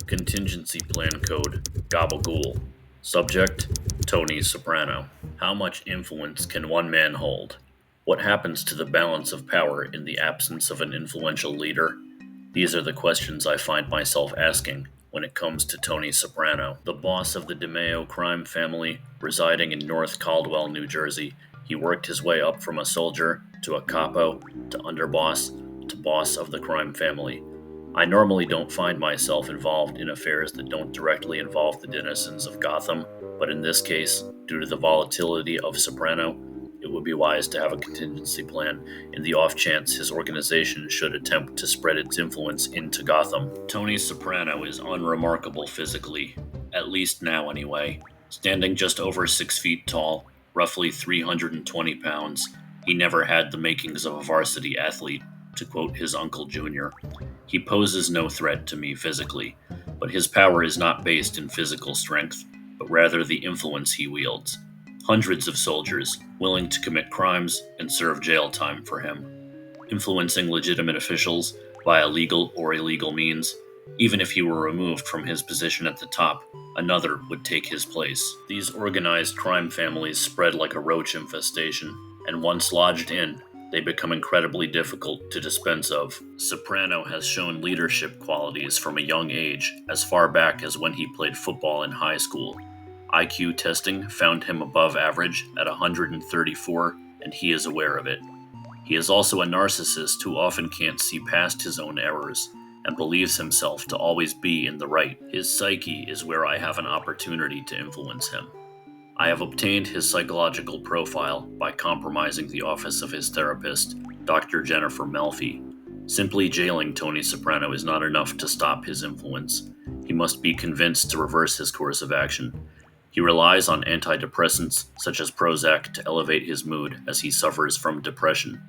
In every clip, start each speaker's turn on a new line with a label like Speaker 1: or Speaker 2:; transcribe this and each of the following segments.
Speaker 1: Contingency Plan Code Gabagool. Subject Tony Soprano. How much influence can one man hold? What happens to the balance of power in the absence of an influential leader? These are the questions I find myself asking when it comes to Tony Soprano, the boss of the DeMeo crime family residing in North Caldwell, New Jersey. He worked his way up from a soldier to a capo to underboss to boss of the crime family. I normally don't find myself involved in affairs that don't directly involve the denizens of Gotham, but in this case, due to the volatility of Soprano, it would be wise to have a contingency plan in the off chance his organization should attempt to spread its influence into Gotham. Tony Soprano is unremarkable physically, at least now anyway. Standing just over 6 feet tall, roughly 320 pounds, he never had the makings of a varsity athlete, to quote his uncle Junior. He poses no threat to me physically, but his power is not based in physical strength, but rather the influence he wields. Hundreds of soldiers, willing to commit crimes and serve jail time for him, influencing legitimate officials via legal or illegal means. Even if he were removed from his position at the top, another would take his place. These organized crime families spread like a roach infestation, and once lodged in, they become incredibly difficult to dispense of. Soprano has shown leadership qualities from a young age, as far back as when he played football in high school. IQ testing found him above average at 134, and he is aware of it. He is also a narcissist who often can't see past his own errors, and believes himself to always be in the right. His psyche is where I have an opportunity to influence him. I have obtained his psychological profile by compromising the office of his therapist, Dr. Jennifer Melfi. Simply jailing Tony Soprano is not enough to stop his influence. He must be convinced to reverse his course of action. He relies on antidepressants such as Prozac to elevate his mood as he suffers from depression.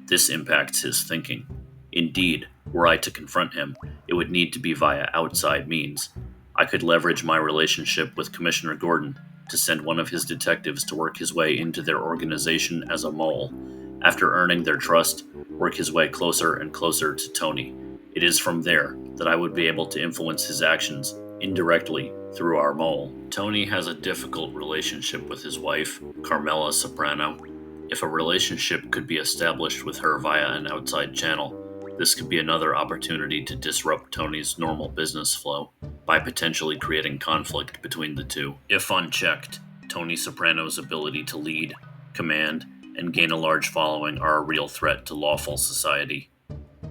Speaker 1: This impacts his thinking. Indeed, were I to confront him, it would need to be via outside means. I could leverage my relationship with Commissioner Gordon to send one of his detectives to work his way into their organization as a mole. After earning their trust, work his way closer and closer to Tony. It is from there that I would be able to influence his actions indirectly through our mole. Tony has a difficult relationship with his wife, Carmela Soprano. If a relationship could be established with her via an outside channel, this could be another opportunity to disrupt Tony's normal business flow by potentially creating conflict between the two. If unchecked, Tony Soprano's ability to lead, command, and gain a large following are a real threat to lawful society.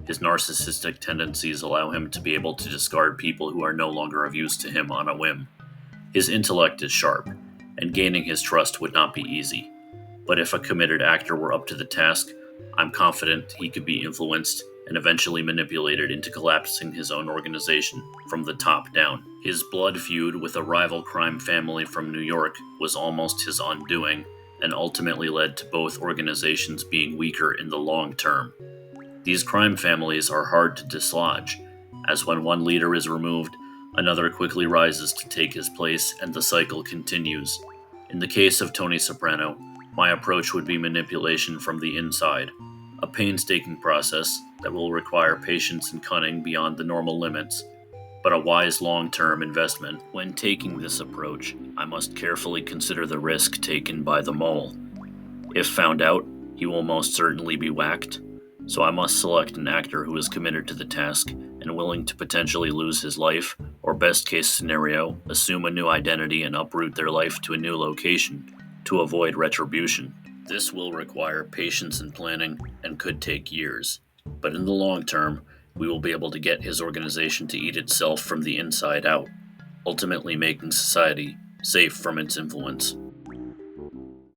Speaker 1: His narcissistic tendencies allow him to be able to discard people who are no longer of use to him on a whim. His intellect is sharp, and gaining his trust would not be easy. But if a committed actor were up to the task, I'm confident he could be influenced and eventually manipulated into collapsing his own organization from the top down. His blood feud with a rival crime family from New York was almost his undoing, and ultimately led to both organizations being weaker in the long term. These crime families are hard to dislodge, as when one leader is removed, another quickly rises to take his place and the cycle continues. In the case of Tony Soprano, my approach would be manipulation from the inside, a painstaking process that will require patience and cunning beyond the normal limits, but a wise long-term investment. When taking this approach, I must carefully consider the risk taken by the mole. If found out, he will most certainly be whacked, so I must select an actor who is committed to the task and willing to potentially lose his life, or best case scenario, assume a new identity and uproot their life to a new location to avoid retribution. This will require patience and planning and could take years, but in the long term, we will be able to get his organization to eat itself from the inside out, ultimately making society safe from its influence.